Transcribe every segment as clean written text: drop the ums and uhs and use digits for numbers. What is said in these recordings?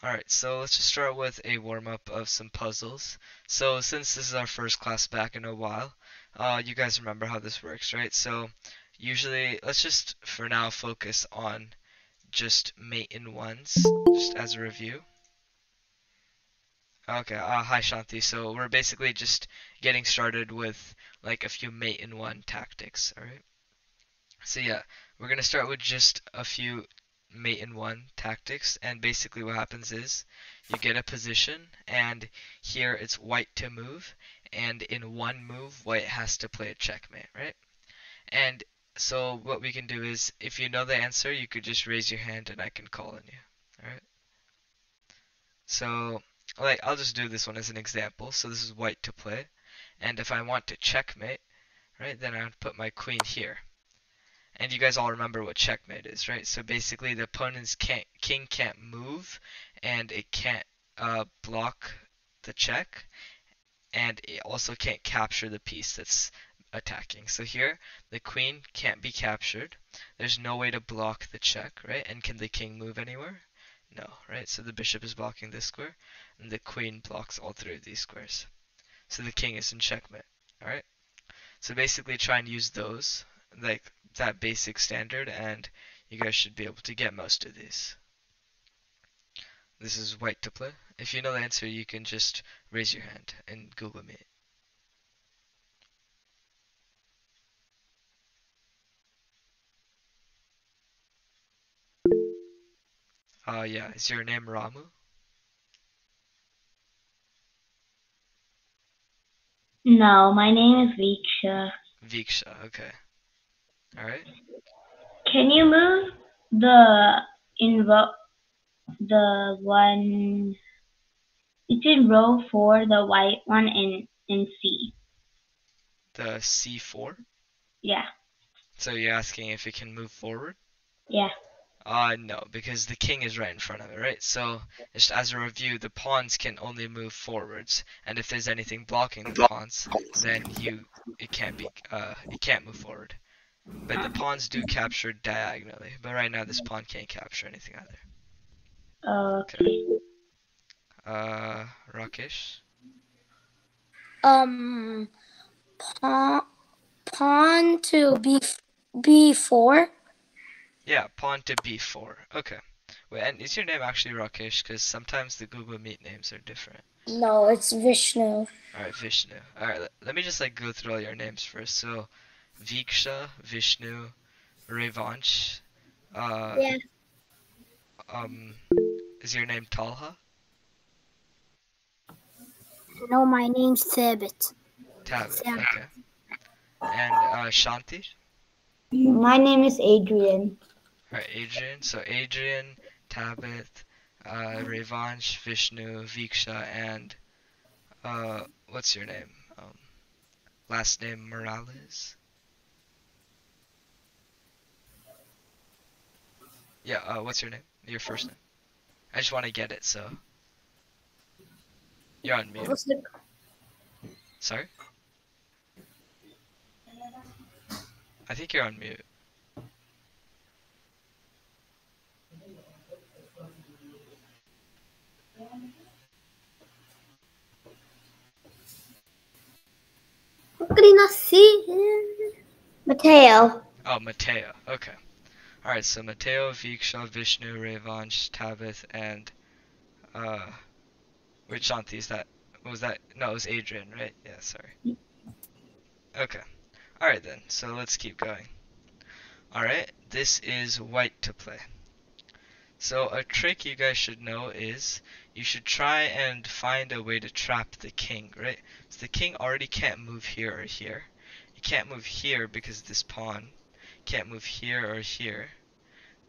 Alright, so let's just start with a warm-up of some puzzles. So since this is our first class back in a while, you guys remember how this works, right? So usually, let's just for now focus on just mate in ones, just as a review. Okay, hi Shanti. So we're basically just getting started with like a few mate in one tactics, alright? So yeah, we're gonna start with just a few mate in one tactics, and basically what happens is you get a position, and here it's white to move, and in one move, white has to play a checkmate, right? And so what we can do is, if you know the answer, you could just raise your hand and I can call on you, alright? So, like, I'll just do this one as an example. So this is white to play, and if I want to checkmate, right, then I would put my queen here. And you guys all remember what checkmate is, right? So basically the opponent's king can't move, and it can't block the check, and it also can't capture the piece that's attacking. So here, the queen can't be captured. There's no way to block the check, right? And can the king move anywhere? No, right? So the bishop is blocking this square, and the queen blocks all three of these squares. So the king is in checkmate, alright? So basically try and use those, like that basic standard, and you guys should be able to get most of these. This is white to play. If you know the answer, you can just raise your hand and Google Meet. Yeah, is your name Ramu? No, my name is Viksha. Viksha, okay. Alright. Can you move the invo the one? It's in row 4, the white one in C. The C4? Yeah, So you're asking if it can move forward? yeah. No, because the king is right in front of it, right? So, just as a review, the pawns can only move forwards, and if there's anything blocking the pawns, then it can't move forward. But the pawns do capture diagonally, but right now this pawn can't capture anything either. Okay. Okay. Rakesh? Um, pawn, pawn to b4. Yeah, pawn to b4. Okay. Wait, and is your name actually Rakesh? Because sometimes the Google Meet names are different. No, it's Vishnu. Alright, Vishnu. Alright, let me just like go through all your names first. So, Viksha, Vishnu, Revansh. Uh, Yeah. um, is your name Talha? No, my name's Thabit. Tabit. Okay. And Shanti? My name is Adrian. Alright, Adrian. So Adrian, Tabit, Revansh, Vishnu, Viksha, and what's your name? Last name Morales? Yeah, what's your name? Your first name. I just want to get it, so. You're on mute. What's the Sorry? I think you're on mute. Mateo. Oh, Mateo. Okay. Alright, so Mateo, Viksha, Vishnu, Revansh, Tabith, and, which Shanti is that? What was that? No, it was Adrian, right? Yeah, sorry. Okay. Alright then, so let's keep going. Alright, this is white to play. So a trick you guys should know is you should try and find a way to trap the king, right? So the king already can't move here or here. It can't move here because this pawn can't move here or here.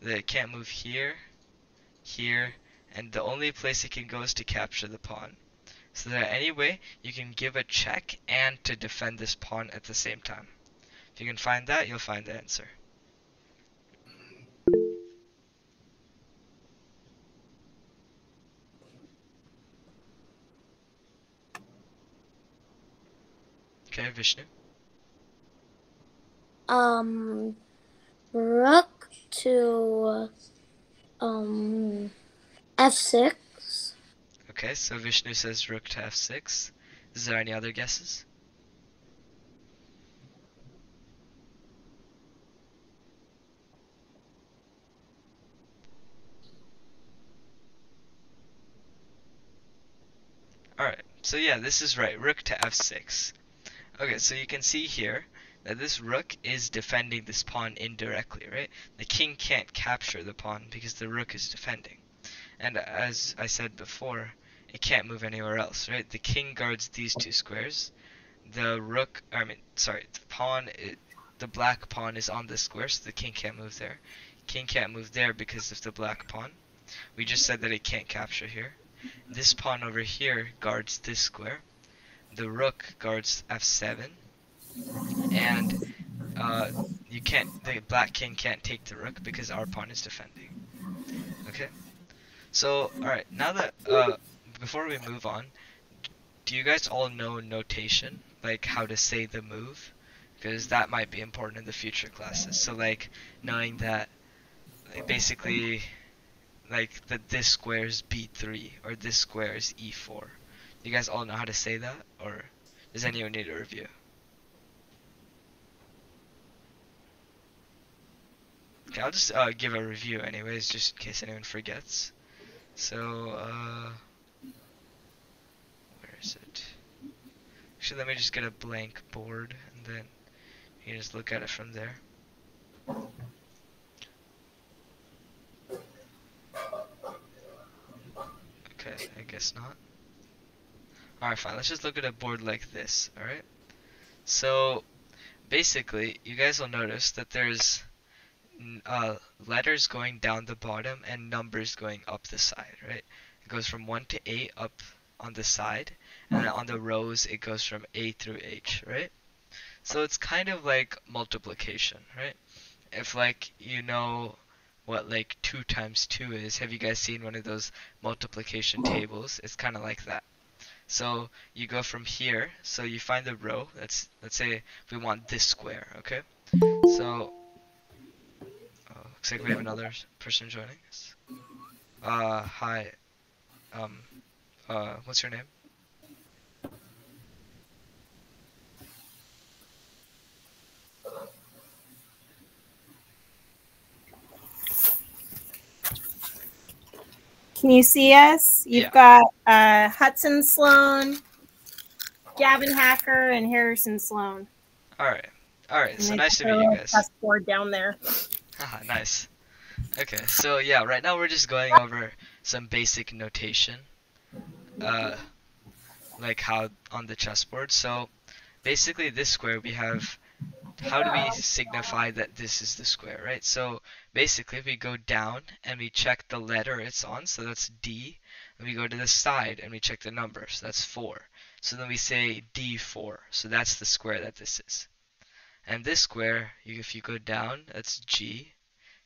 It can't move here, here, and the only place it can go is to capture the pawn. So that anyway, you can give a check and to defend this pawn at the same time. If you can find that, you'll find the answer. Okay, Vishnu? Rook to f6. Okay, so Vishnu says rook to f6. Is there any other guesses? Alright, so yeah, this is right. Rook to f6. Okay, so you can see here that this rook is defending this pawn indirectly, right? The king can't capture the pawn because the rook is defending. And as I said before, it can't move anywhere else, right? The king guards these two squares. The the black pawn is on this square, so the king can't move there. King can't move there because of the black pawn. We just said that it can't capture here. This pawn over here guards this square. The rook guards f7, and the black king can't take the rook because our pawn is defending. Okay. So, alright, now that, before we move on, do you guys all know notation? Like how to say the move? Because that might be important in the future classes. So like, knowing that, like, basically, like, that this square is b3, or this square is e4. You guys all know how to say that? Or does anyone need a review? Okay, I'll just give a review anyways, just in case anyone forgets. So, where is it? Actually, let me just get a blank board, and then you can just look at it from there. Okay, I guess not. Alright, fine, let's just look at a board like this, alright? So, basically, you guys will notice that there's letters going down the bottom and numbers going up the side, right? It goes from 1 to 8 up on the side, and then on the rows it goes from A through H, right? So it's kind of like multiplication, right? If like you know what like 2 times 2 is, have you guys seen one of those multiplication tables? It's kind of like that. So you go from here, so you find the row, let's say we want this square, okay? So looks like we have another person joining us. Hi. What's your name? Can you see us? You've got Hudson Sloan, Gavin Hacker, and Harrison Sloan. Alright. So nice to meet you guys. Chessboard down there. Haha, nice. Okay, so yeah, right now we're just going over some basic notation. Like how on the chessboard. So basically this square we have, how do we signify that this is the square, right? So basically we go down and we check the letter it's on, so that's D, and we go to the side and we check the number, so that's 4. So then we say D4, so that's the square that this is. And this square, if you go down, that's G.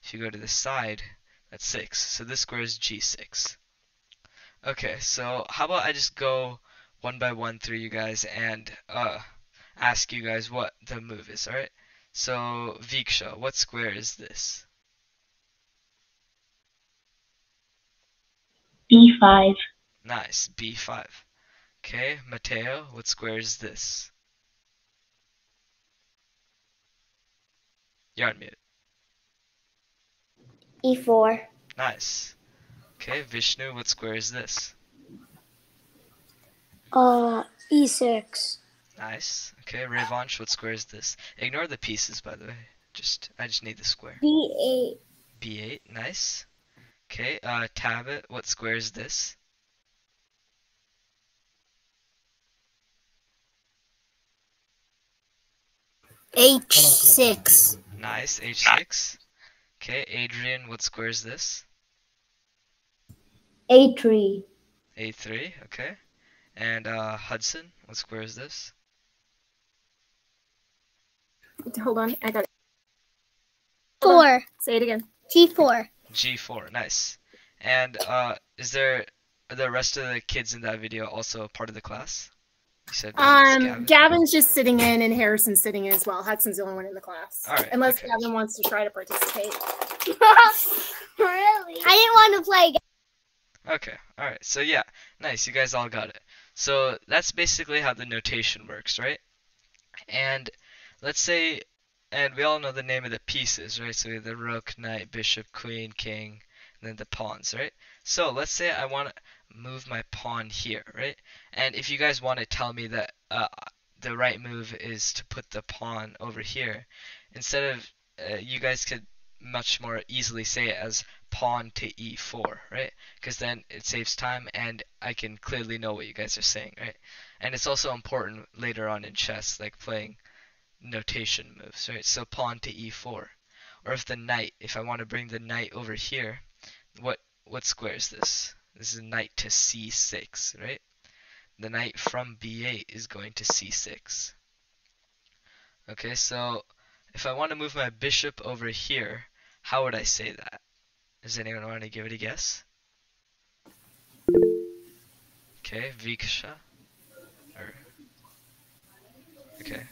If you go to the side, that's 6. So this square is G6. Okay, so how about I just go one by one through you guys and ask you guys what the move is, alright? So, Viksha, what square is this? B5. Nice, B5. Okay, Mateo, what square is this? You're on mute. E4. Nice. Okay, Vishnu, what square is this? E6. Nice. Okay, Revansh, what square is this? Ignore the pieces, by the way. I just need the square. B8. B8, nice. Okay, Tabit, what square is this? H6. Nice, H6. Okay, Adrian, what square is this? A3. A3, okay. And Hudson, what square is this? Hold on, I got it. 4. Say it again. G4. G4, nice. And are the rest of the kids in that video also part of the class? You said Gavin. Gavin's just sitting in and Harrison's sitting in as well. Hudson's the only one in the class. All right, Unless okay. Gavin wants to try to participate. Really? I didn't want to play. Okay, alright. So yeah, nice. You guys all got it. So that's basically how the notation works, right? And let's say, and we all know the name of the pieces, right? So we have the rook, knight, bishop, queen, king, and then the pawns, right? So let's say I want to move my pawn here, right? And if you guys want to tell me that the right move is to put the pawn over here, instead of, you guys could much more easily say it as pawn to e4, right? Because then it saves time and I can clearly know what you guys are saying, right? And it's also important later on in chess, like playing notation moves, right? So pawn to e4. Or if the knight, if I want to bring the knight over here, what square is this? This is knight to c6, right? The knight from b8 is going to c6. Okay, so if I want to move my bishop over here, how would I say that? Does anyone want to give it a guess? Okay, Viksha? Or, okay.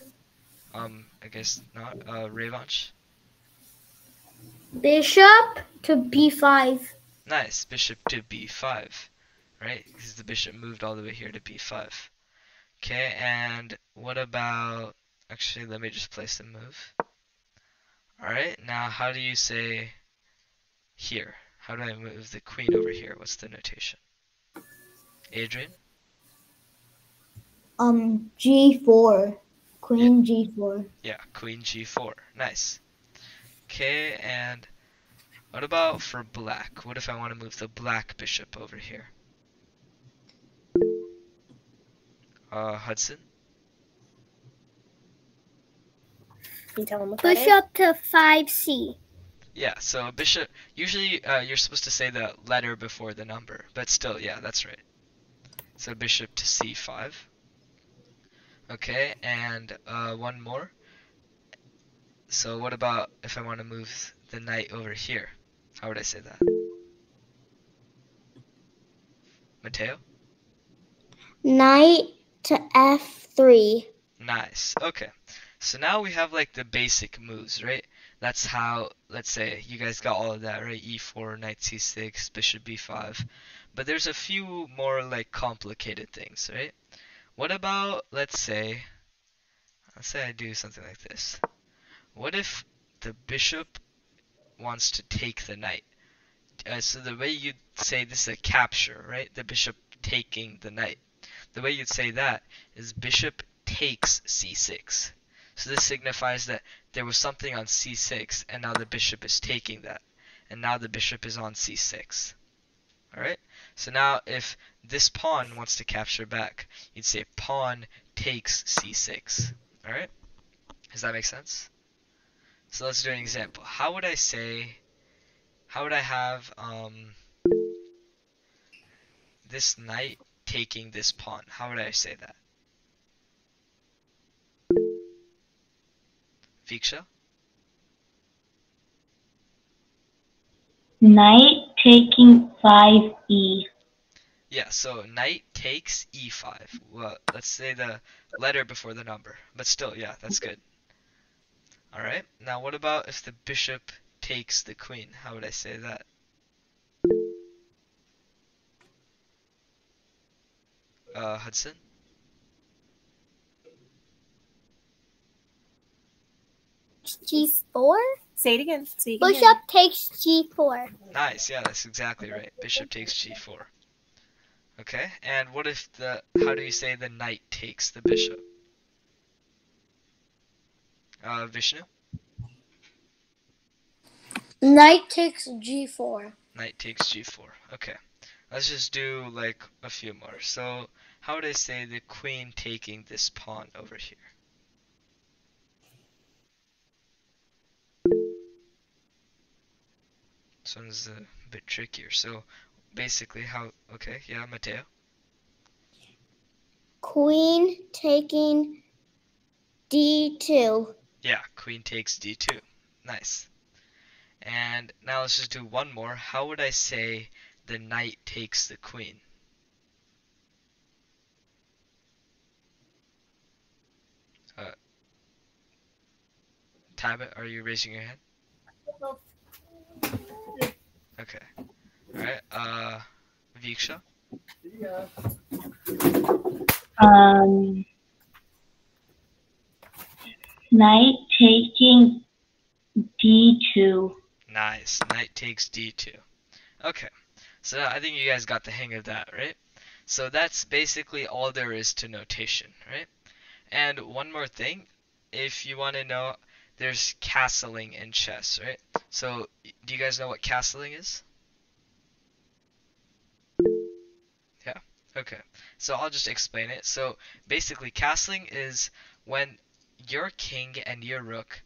I guess not. Revanche? Bishop to b5. Nice. Bishop to b5, right? Because the bishop moved all the way here to b5. Okay, and what about... Actually, let me just place the move. Alright, now how do you say here? How do I move the queen over here? What's the notation? Adrian? G4. Queen G4. Yeah, queen g4. Nice. Okay, and what about for black? What if I want to move the black bishop over here? Hudson? Can you tell them what that is? Bishop to 5c. Yeah, so bishop, usually you're supposed to say the letter before the number, but still, yeah, that's right. So bishop to c5. Okay, and one more. So what about if I want to move the knight over here? How would I say that? Mateo? Knight to f3. Nice. Okay. So now we have like the basic moves, right? That's how, let's say, you guys got all of that, right? E4, knight c6, bishop b5. But there's a few more like complicated things, right? What about, let's say I do something like this. What if the bishop wants to take the knight? So the way you'd say this is a capture, right? The bishop taking the knight. The way you'd say that is bishop takes c6. So this signifies that there was something on c6 and now the bishop is taking that. And now the bishop is on c6. Alright? So now if this pawn wants to capture back, you'd say pawn takes c6. Alright? Does that make sense? So let's do an example. How would I have this knight taking this pawn? How would I say that? Viksha? Knight taking 5e. Yeah, so knight takes e5. Well, let's say the letter before the number. But still, yeah, that's good. Alright, now what about if the bishop takes the queen? How would I say that? Hudson? g4. Say it again so you can hear Bishop takes g4. Nice, yeah, that's exactly right. Bishop takes g4. Okay, and what if how do you say the knight takes the bishop? Vishnu? Knight takes g4. Knight takes g4. Okay, let's just do like a few more. So, how would I say the queen taking this pawn over here? This one's a bit trickier. So, basically, okay, yeah, Mateo? Queen taking d2. Yeah, queen takes d2. Nice. And now let's just do one more. How would I say the knight takes the queen? Tabit, are you raising your hand? Okay. Alright, Diksha? Knight taking d2. Nice. Knight takes d2. Okay. So I think you guys got the hang of that, right? So that's basically all there is to notation, right? And one more thing, if you want to know, there's castling in chess, right? So do you guys know what castling is? Yeah. Okay. So I'll just explain it. So basically, castling is when your king and your rook,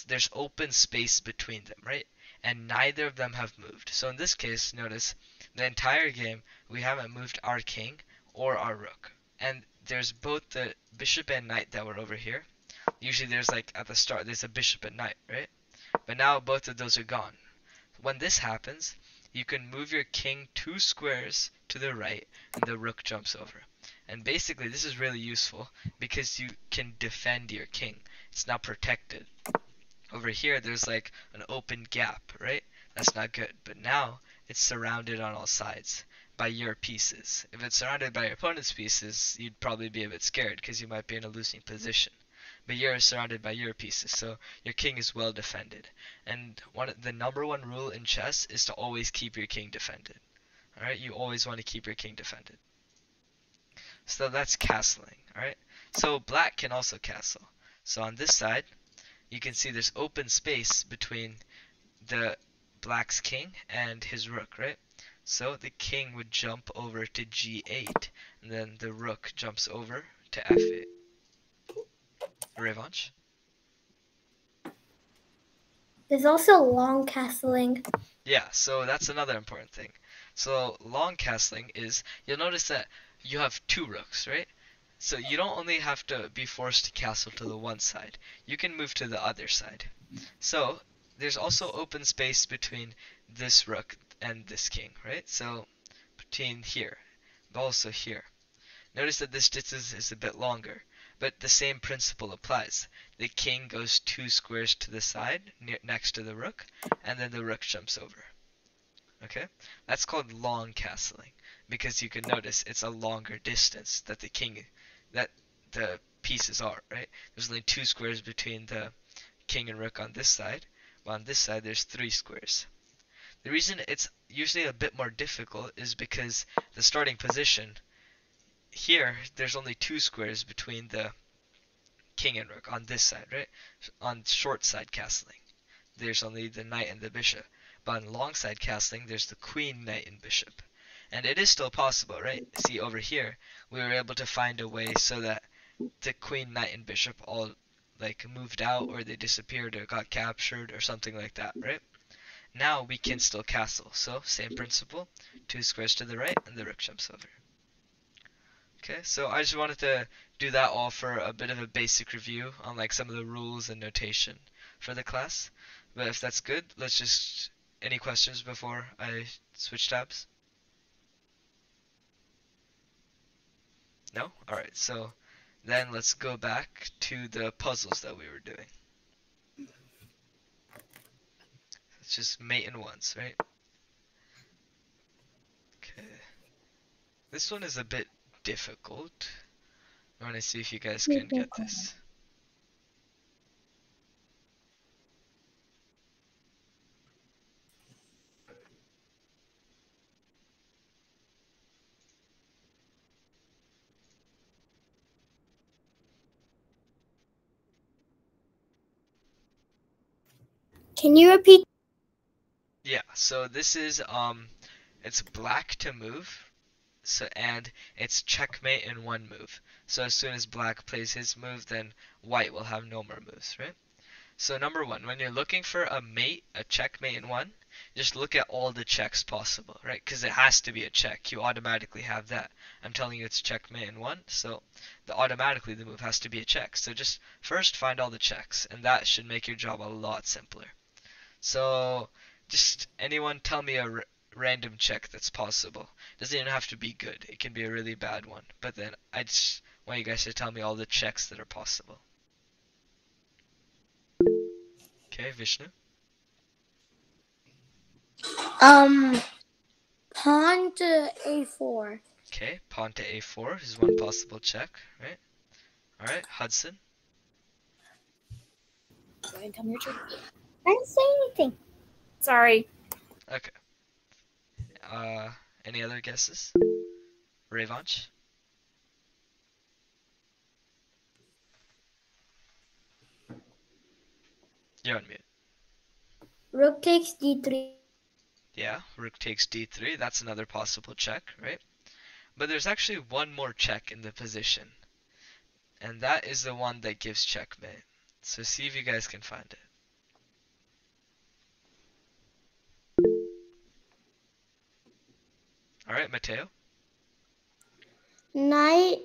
there's open space between them, right? And neither of them have moved. So in this case, notice the entire game we haven't moved our king or our rook. And there's both the bishop and knight that were over here. Usually there's like at the start there's a bishop and knight, right? But now both of those are gone. When this happens, you can move your king 2 squares to the right and the rook jumps over. And basically this is really useful because you can defend your king. It's not protected. Over here there's like an open gap, right? That's not good. But now it's surrounded on all sides by your pieces. If it's surrounded by your opponent's pieces, you'd probably be a bit scared because you might be in a losing position. But you're surrounded by your pieces, so your king is well defended. And the number one rule in chess is to always keep your king defended. Alright, you always want to keep your king defended. So that's castling, alright? So black can also castle. So on this side, you can see there's open space between the black's king and his rook, right? So the king would jump over to g8, and then the rook jumps over to f8. Revanche? There's also long castling. Yeah, so that's another important thing. So long castling is, you'll notice that you have 2 rooks, right? So you don't only have to be forced to castle to the one side, you can move to the other side. So there's also open space between this rook and this king, right? So between here, but also here. Notice that this distance is a bit longer, but the same principle applies. The king goes 2 squares to the side, next to the rook, and then the rook jumps over. Okay? That's called long castling, because you can notice it's a longer distance that the pieces are, right? There's only 2 squares between the king and rook on this side, while on this side there's 3 squares. The reason it's usually a bit more difficult is because the starting position here, there's only 2 squares between the king and rook on this side, right? On short side castling, there's only the knight and the bishop. But on long side castling, there's the queen, knight, and bishop. And it is still possible, right? See, over here, we were able to find a way so that the queen, knight, and bishop all like moved out, or they disappeared, or got captured, or something like that, right? Now we can still castle. So same principle, 2 squares to the right, and the rook jumps over. Okay, so I just wanted to do that all for a bit of a basic review on like some of the rules and notation for the class. But if that's good, let's just, any questions before I switch tabs? No? Alright, so then let's go back to the puzzles that we were doing. It's just mate and ones, right? Okay. This one is a bit difficult. I want to see if you guys can get this. Can you repeat? Yeah, so this is it's black to move, so and it's checkmate in one move. So as soon as black plays his move, then white will have no more moves, right? So number one, when you're looking for a mate, a checkmate in one, just look at all the checks possible, right? Because it has to be a check. You automatically have that. I'm telling you it's checkmate in one, so automatically the move has to be a check. So just first find all the checks, and that should make your job a lot simpler. So just anyone tell me a random check that's possible. Doesn't even have to be good. It can be a really bad one. But then I just want you guys to tell me all the checks that are possible. Okay, Vishnu. Um, Pawn to a4. Okay, pawn to a4 is one possible check, right? All right, Hudson. Go ahead and tell me your turn. I didn't say anything. Sorry. Okay. Any other guesses? Revanche? You're on mute. Rook takes d3. Yeah, rook takes d3. That's another possible check, right? But there's actually one more check in the position, and that is the one that gives checkmate. So see if you guys can find it. All right, Mateo. Knight.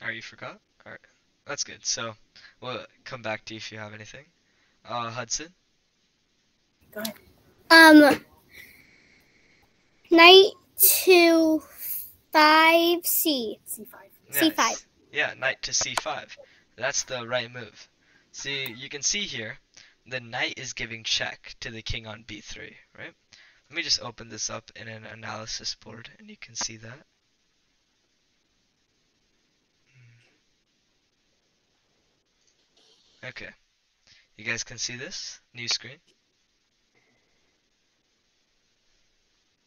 Oh, you forgot? All right, that's good. So we'll come back to you if you have anything. Hudson. Go ahead. Knight to 5c. C5. Nice. c5. Yeah, knight to c5. That's the right move. See, you can see here, the knight is giving check to the king on b3, right? Let me just open this up in an analysis board, and you can see that. Okay, you guys can see this? New screen?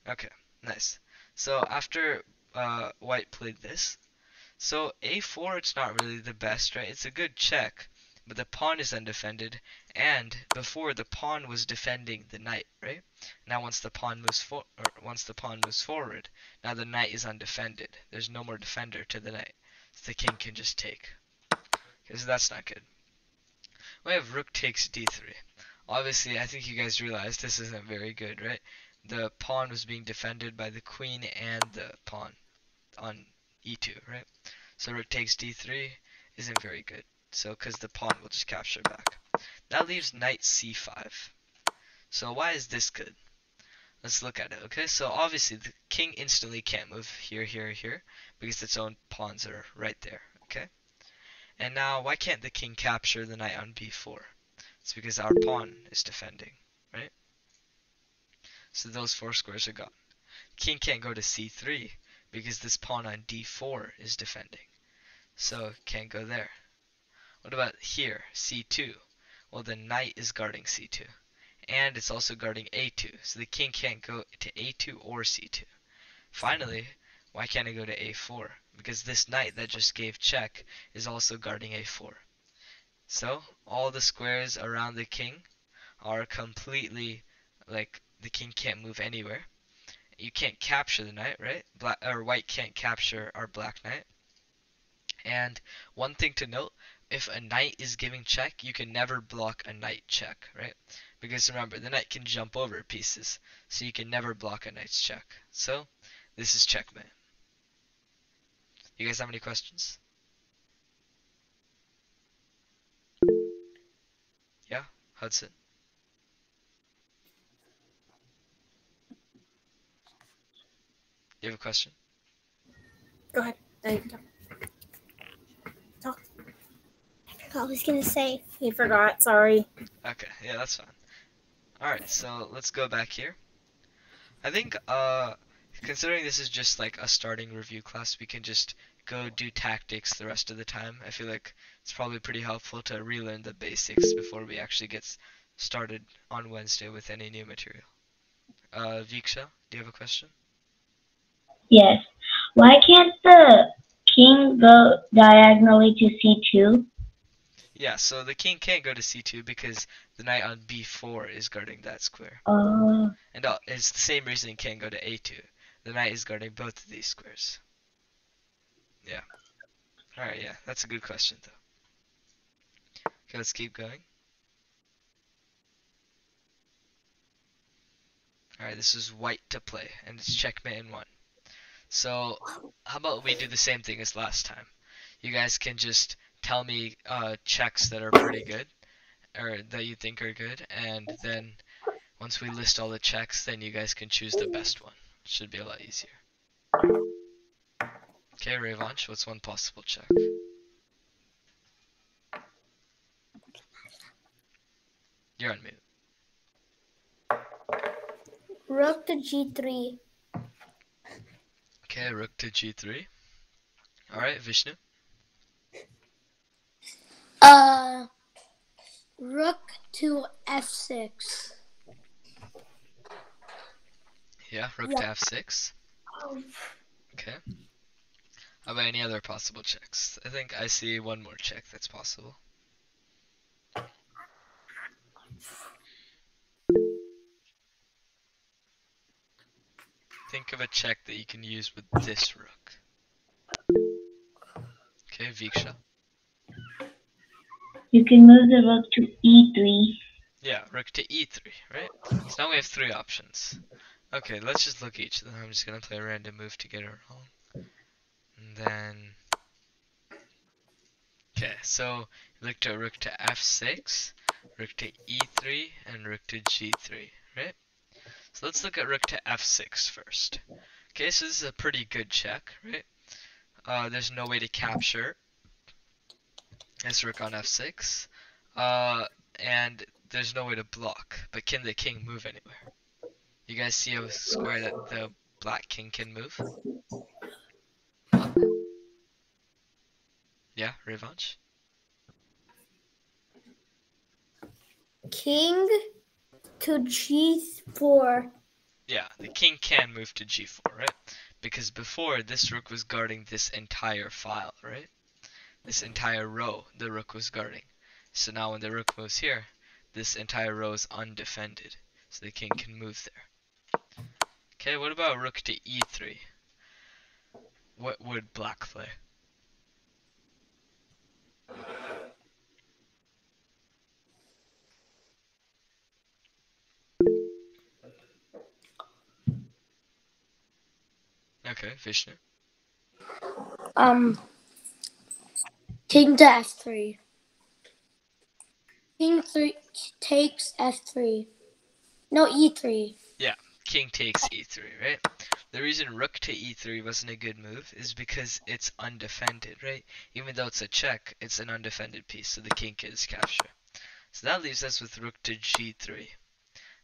Okay, nice. So after white played this, so a4 it's not really the best, right? It's a good check, but the pawn is undefended, and before the pawn was defending the knight, right? Now once the pawn moves forward, now the knight is undefended. There's no more defender to the knight. So the king can just take. Because that's not good. We have rook takes d3. Obviously, I think you guys realize this isn't very good, right? The pawn was being defended by the queen and the pawn on e2, right? So rook takes d3 isn't very good. So, because the pawn will just capture back. That leaves knight c5. So why is this good? Let's look at it, okay? So obviously the king instantly can't move here, here, here, because its own pawns are right there, okay? And now, why can't the king capture the knight on b4? It's because our pawn is defending, right? So those 4 squares are gone. King can't go to c3 because this pawn on d4 is defending. So can't go there. What about here, c2? Well, the knight is guarding c2. And it's also guarding a2. So the king can't go to a2 or c2. Finally, why can't it go to a4? Because this knight that just gave check is also guarding a4. So all the squares around the king are completely, like, the king can't move anywhere. You can't capture the knight, right? White can't capture our black knight. And one thing to note, if a knight is giving check, you can never block a knight check, right? Because remember, the knight can jump over pieces, so you can never block a knight's check. So this is checkmate. You guys have any questions? Yeah, Hudson. You have a question? Go ahead. Now you can talk. Talk. I forgot what I was gonna say. He forgot. Sorry. Okay, yeah, that's fine. Alright, so let's go back here. I think, considering this is just like a starting review class, we can just go do tactics the rest of the time. I feel like it's probably pretty helpful to relearn the basics before we actually get started on Wednesday with any new material. Viksha, do you have a question? Yes. Why can't the king go diagonally to c2? Yeah, so the king can't go to c2 because the knight on b4 is guarding that square. Oh. And it's the same reason it can't go to a2. The knight is guarding both of these squares. Yeah. Alright, yeah, that's a good question though. Okay, let's keep going. Alright, this is white to play, and it's checkmate in 1. So, how about we do the same thing as last time? You guys can just tell me checks that are pretty good, or that you think are good, and then once we list all the checks, then you guys can choose the best one. Should be a lot easier. Okay, Revanche, what's one possible check? You're on mute. Rook to g3. Okay, rook to g3. Alright, Vishnu. Rook to f6. Yeah, rook to f6. Okay. How about any other possible checks? I think I see one more check that's possible. Think of a check that you can use with this rook. Okay, Viksha. You can move the rook to e3. Yeah, rook to e3, right? So now we have three options. Okay, let's just look at each of them. I'm just gonna play a random move to get it wrong. And then... Okay, so look to rook to f6, rook to e3, and rook to g3, right? So let's look at rook to f6 first. Okay, so this is a pretty good check, right? There's no way to capture this rook on f6, and there's no way to block. But can the king move anywhere? You guys see a square that the black king can move? Yeah, Revanche? King to g4. Yeah, the king can move to g4, right? Because before, this rook was guarding this entire file, right? This entire row the rook was guarding. So now when the rook moves here, this entire row is undefended. So the king can move there. Okay, what about rook to e3? What would black play? Okay, Vishnu. King to f3. King 3 takes f3. No, e3. Yeah, king takes e3, right? The reason rook to e3 wasn't a good move is because it's undefended, right? Even though it's a check, it's an undefended piece, so the king can capture. So that leaves us with rook to g3.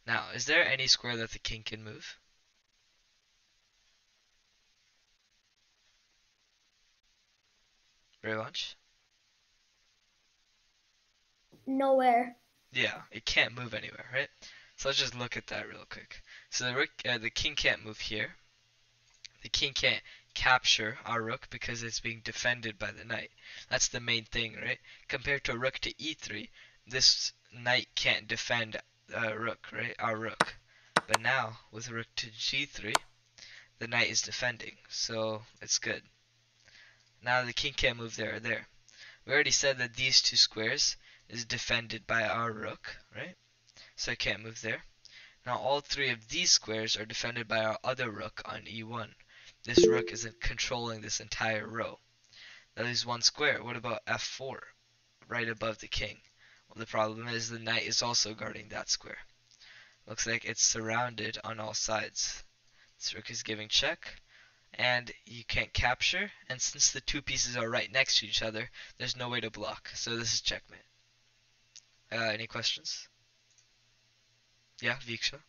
Now, is there any square that the king can move? Revanche? Nowhere. Yeah, it can't move anywhere, right? So let's just look at that real quick. So the king can't move here. The king can't capture our rook because it's being defended by the knight. That's the main thing, right? Compared to rook to e3, this knight can't defend rook, right? Our rook. But now, with rook to g3, the knight is defending, so it's good. Now the king can't move there or there. We already said that these two squares is defended by our rook, right? So I can't move there. Now all three of these squares are defended by our other rook on e1. This rook isn't controlling this entire row. That leaves one square. What about f4, right above the king? Well, the problem is the knight is also guarding that square. Looks like it's surrounded on all sides. This rook is giving check, and you can't capture, and since the two pieces are right next to each other, there's no way to block. So this is checkmate. Any questions? Yeah, Viksha?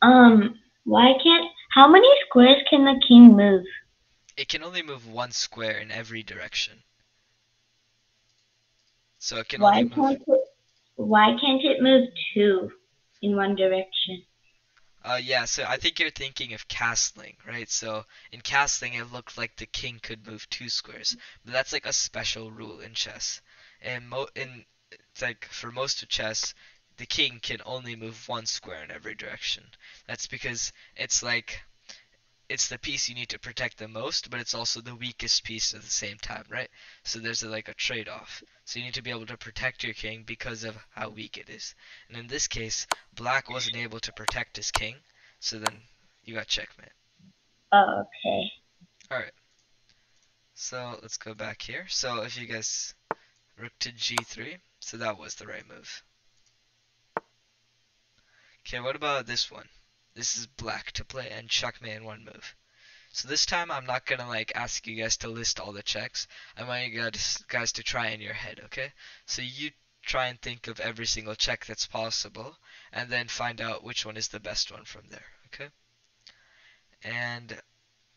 How many squares can the king move? It can only move one square in every direction. So it can only move... Why can't it move two in one direction? Yeah, so I think you're thinking of castling, right? So in castling, it looked like the king could move two squares, but that's like a special rule in chess. And it's like for most of chess, the king can only move one square in every direction. That's because it's the piece you need to protect the most, but it's also the weakest piece at the same time, right? So there's like a trade-off. So you need to be able to protect your king because of how weak it is. And in this case, black wasn't able to protect his king, so then you got checkmate. Oh, okay. Alright, so let's go back here. So if you guys rook to g3, so that was the right move. Okay, what about this one? This is black to play and checkmate in one move. So this time I'm not gonna like ask you guys to list all the checks. I want you guys to try in your head, okay? So you try and think of every single check that's possible, and then find out which one is the best one from there, okay? And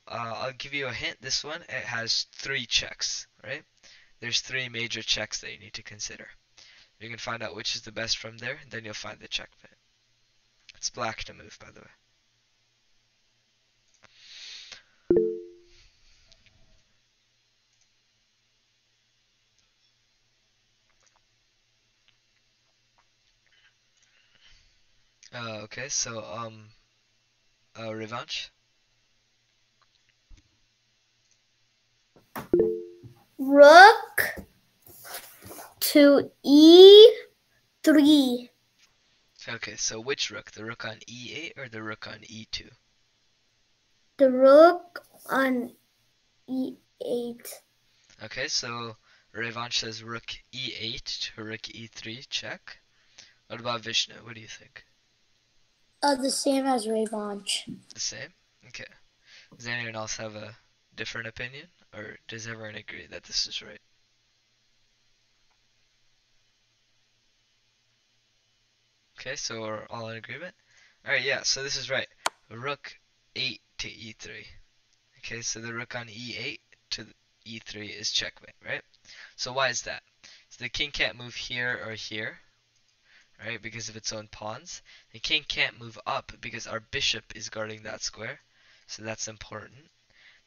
I'll give you a hint. This one, it has 3 checks, right? There's 3 major checks that you need to consider. You can find out which is the best from there, then you'll find the checkmate. It's black to move, by the way. Okay, so revanche. Rook to E3. Okay, so which rook? The rook on E8 or the rook on E2? The rook on E8. Okay, so revanche says rook E8 to rook E3 check. What about Vishnu? What do you think? The same as revanche. The same? Okay. Does anyone else have a different opinion? Or does everyone agree that this is right? Okay, so we're all in agreement? Alright, yeah, so this is right. Rook 8 to E3. Okay, so the rook on E8 to E3 is checkmate, right? So why is that? So the king can't move here or here, right, because of its own pawns. The king can't move up because our bishop is guarding that square, so that's important.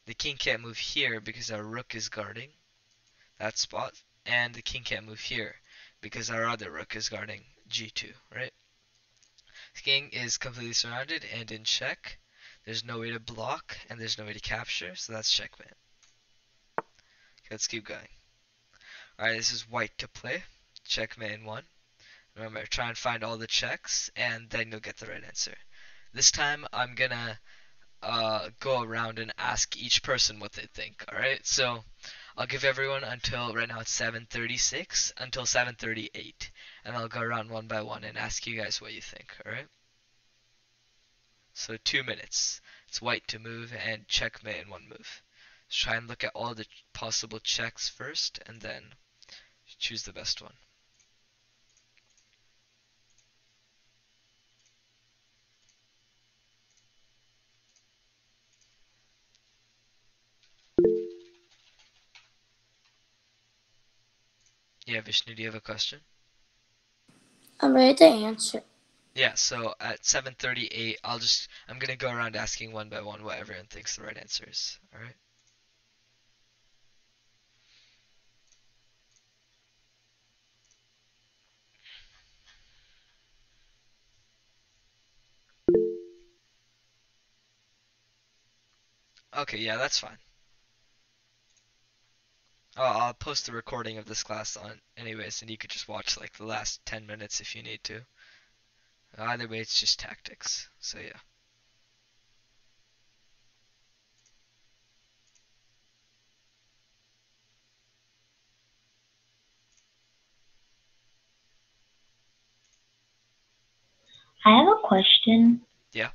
The king can't move here because our rook is guarding that spot, and the king can't move here because our other rook is guarding G2, right? The king is completely surrounded and in check. There's no way to block and there's no way to capture, so that's checkmate. Okay, let's keep going. Alright, this is white to play. Checkmate in 1. Remember, try and find all the checks and then you'll get the right answer. This time I'm gonna go around and ask each person what they think, alright? So I'll give everyone until, right now it's 7:36, until 7:38. And I'll go around one by one and ask you guys what you think, alright? So 2 minutes. It's white to move and checkmate in 1 move. Let's try and look at all the possible checks first and then choose the best one. Yeah, Vishnu, do you have a question? I'm ready to answer. Yeah, so at 7:38, I'm gonna go around asking one by one what everyone thinks the right answer is. All right. Okay, yeah, that's fine. I'll post the recording of this class on anyways, and you could just watch like the last 10 minutes if you need to. Either way, it's just tactics. So yeah. I have a question. Yeah.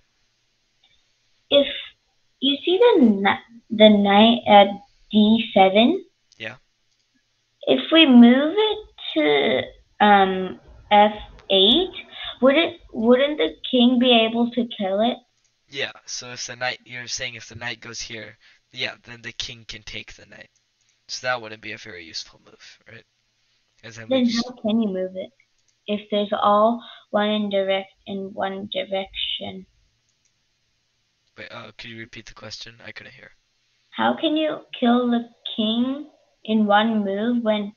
If you see the knight at D7, Yeah. if we move it to F8, wouldn't the king be able to kill it? Yeah. So if the knight, you're saying if the knight goes here, yeah, then the king can take the knight. So that wouldn't be a very useful move, right? Because then we Then just how can you move it if there's all in one direction? wait. Could you repeat the question? I couldn't hear. How can you kill the king in one move when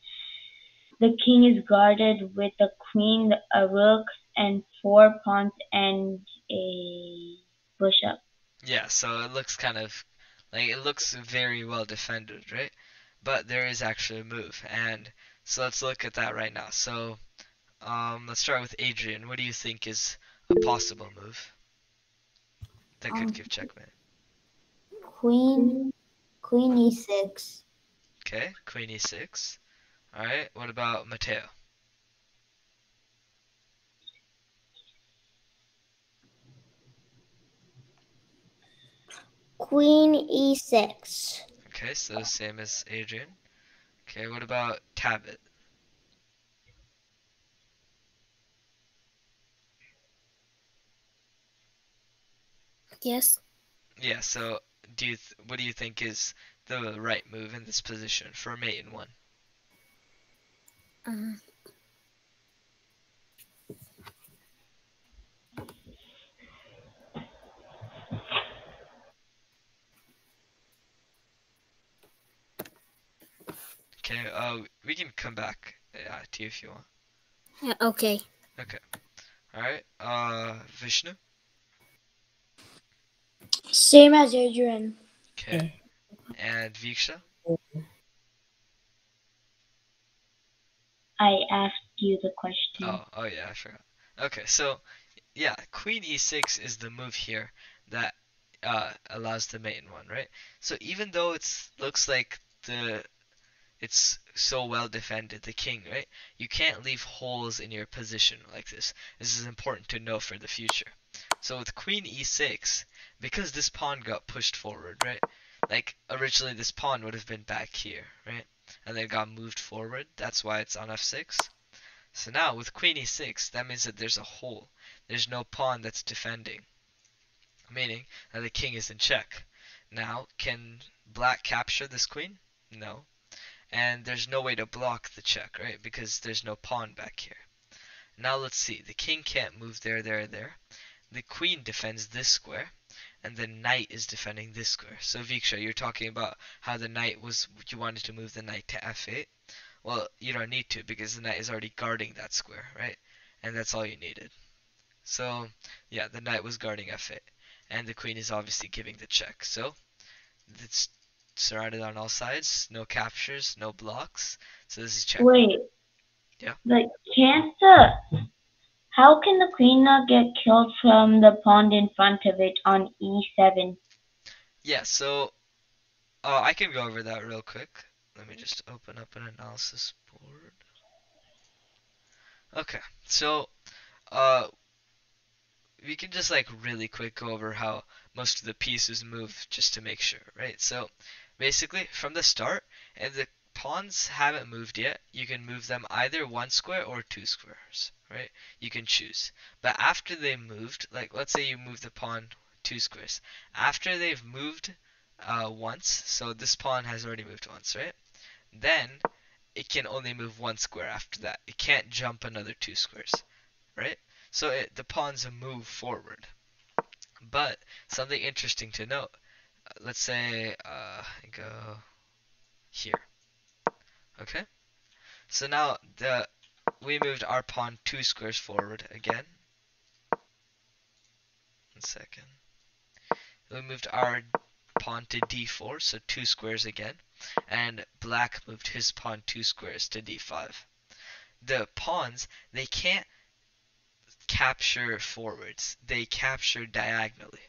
the king is guarded with a queen, a rook, and 4 pawns and a bishop? Yeah, so it looks kind of like it looks very well defended, right? But there is actually a move, and so let's look at that right now. So, let's start with Adrian. What do you think is a possible move that could give checkmate? Queen E6. Okay, Queen E6. All right. What about Mateo? Queen e6. Okay, so same as Adrian. Okay, what about Tabit? Yes. Yeah, so what do you think is the right move in this position for mate in one? Uh, Okay, we can come back to you if you want. yeah, okay. Okay. Alright, Vishnu? Same as Adrian. Okay. And Viksha? I asked you the question. Oh yeah, I forgot. Okay, so yeah, Queen e6 is the move here that allows the mate in one, right? So even though it's looks like it's so well defended, the king, right? You can't leave holes in your position like this. This is important to know for the future. So with Queen e6, because this pawn got pushed forward, right? Like originally this pawn would have been back here, right? And then got moved forward. That's why it's on f6. So now with Queen e6, that means that there's a hole. There's no pawn that's defending, meaning that the king is in check. Now, can black capture this queen? No. And there's no way to block the check, right? Because there's no pawn back here. Now let's see. The king can't move there, there, there. The queen defends this square, and the knight is defending this square. So Viksha, you're talking about how the knight was, you wanted to move the knight to f8. Well, you don't need to because the knight is already guarding that square, right? And that's all you needed. So, yeah, the knight was guarding f8. And the queen is obviously giving the check. So, it's surrounded on all sides. No captures, no blocks. So this is checkmate. Wait, Yeah. like, how can the queen not get killed from the pawn in front of it on e7? Yeah, so I can go over that real quick. Let me just open up an analysis board. Okay, so uh, we can just like really quick go over how most of the pieces move just to make sure, right? So basically from the start, if the pawns haven't moved yet, you can move them either one square or two squares, right? You can choose. But after they moved, like let's say you move the pawn two squares. After they've moved once, so this pawn has already moved once, right? Then it can only move one square after that. It can't jump another two squares, right? So the pawns move forward. But something interesting to note, let's say go here, okay? So now we moved our pawn two squares forward again. 1 second. We moved our pawn to d4, so two squares again, and black moved his pawn two squares to d5. The pawns, they can't capture forwards, they capture diagonally.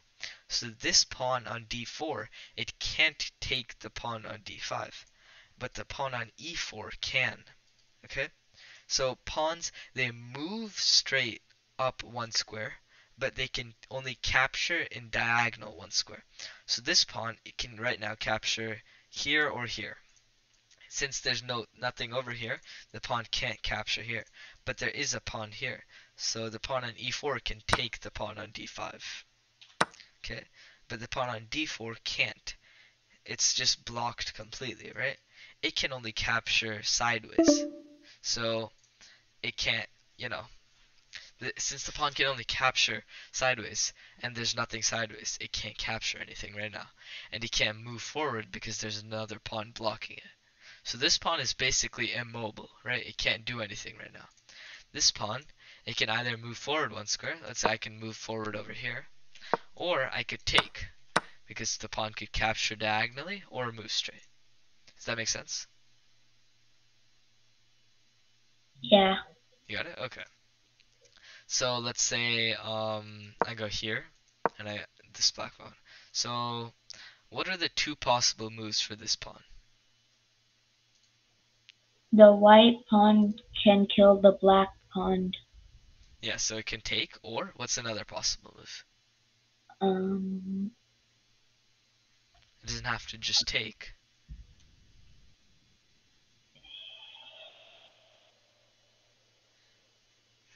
So this pawn on d4, it can't take the pawn on d5, but the pawn on e4 can. Okay? So pawns, they move straight up one square, but they can only capture in diagonal one square. So this pawn, it can right now capture here or here. Since there's nothing over here, the pawn can't capture here. But there is a pawn here. So the pawn on e4 can take the pawn on d5. Okay? But the pawn on d4 can't. It's just blocked completely, right? It can only capture sideways. So it can't, you know, since the pawn can only capture sideways and there's nothing sideways, it can't capture anything right now. And it can't move forward because there's another pawn blocking it. So this pawn is basically immobile, right? It can't do anything right now. This pawn, it can either move forward one square, let's say I can move forward over here, or I could take, because the pawn could capture diagonally or move straight. Does that make sense? Yeah. You got it? Okay. So let's say I go here, and this black pawn. So what are the two possible moves for this pawn? The white pawn can kill the black pawn. Yeah, so it can take, or what's another possible move? Um, It doesn't have to just take.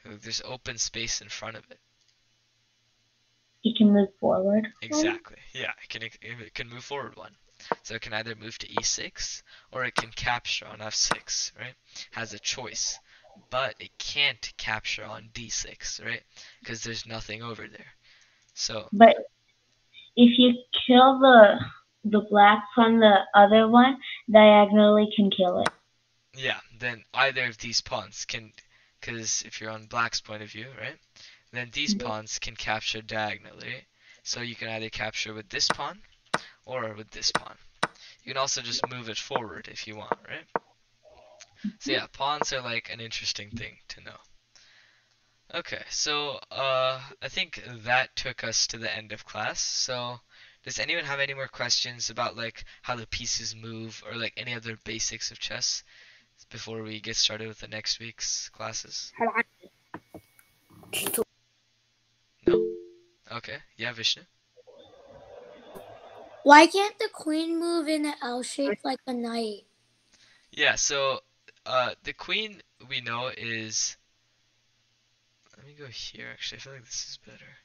So there's open space in front of it. It can move forward. Exactly. Yeah, it can move forward one. So it can either move to e6 or it can capture on f6, right? Has a choice. But it can't capture on d6, right? Because there's nothing over there. So But if you kill the black from the other one, diagonally can kill it. yeah, then either of these pawns can, because if you're on black's point of view, right? Then these pawns can capture diagonally. So you can either capture with this pawn or with this pawn. You can also just move it forward if you want, right? So yeah, pawns are like an interesting thing to know. Okay, so I think that took us to the end of class. So does anyone have any more questions about like how the pieces move or like any other basics of chess before we get started with the next week's classes? No? Okay. Yeah, Vishnu. Why can't the queen move in an L shape like a knight? Yeah, so the queen we know is, let me go here actually. I feel like this is better.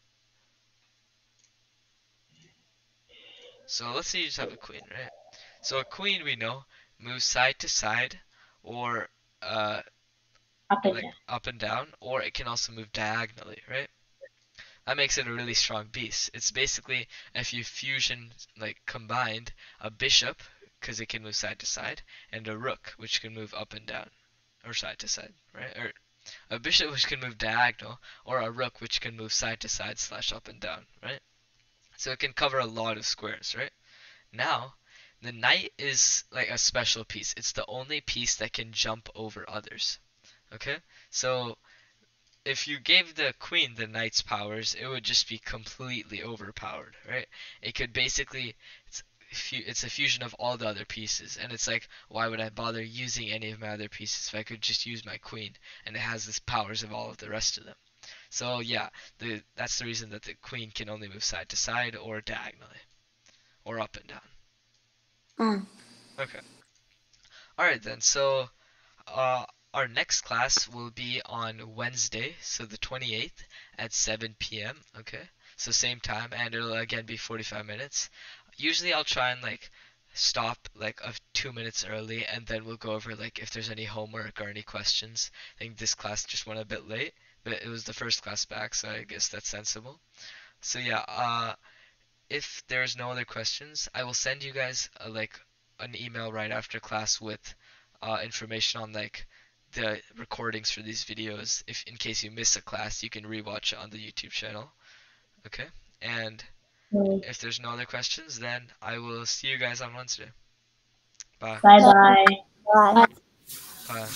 So let's say you just have a queen, right? So a queen we know moves side to side or Up and like down. up and down, or it can also move diagonally, right? That makes it a really strong piece. It's basically if you fusion like combined a bishop because it can move side to side and a rook which can move up and down or side to side, right? Or a bishop which can move diagonal or a rook which can move side to side slash up and down, right? So it can cover a lot of squares, right? Now, the knight is like a special piece. It's the only piece that can jump over others. Okay? So if you gave the queen the knight's powers, it would just be completely overpowered, right? It could basically, it's a fusion of all the other pieces, and it's like, why would I bother using any of my other pieces if I could just use my queen, and it has the powers of all of the rest of them. So yeah, that's the reason that the queen can only move side to side or diagonally, or up and down. Okay. Alright then, so Uh, our next class will be on Wednesday, so the 28th at 7 p.m. Okay, so same time, and it'll again be 45 minutes. Usually, I'll try and like stop like 2 minutes early, and then we'll go over like if there's any homework or any questions. I think this class just went a bit late, but it was the first class back, so I guess that's sensible. So yeah, if there's no other questions, I will send you guys like an email right after class with information on like the recordings for these videos. If in case you miss a class, you can rewatch it on the YouTube channel. Okay, and if there's no other questions, then I will see you guys on Wednesday. Bye. Bye bye. Bye. Bye.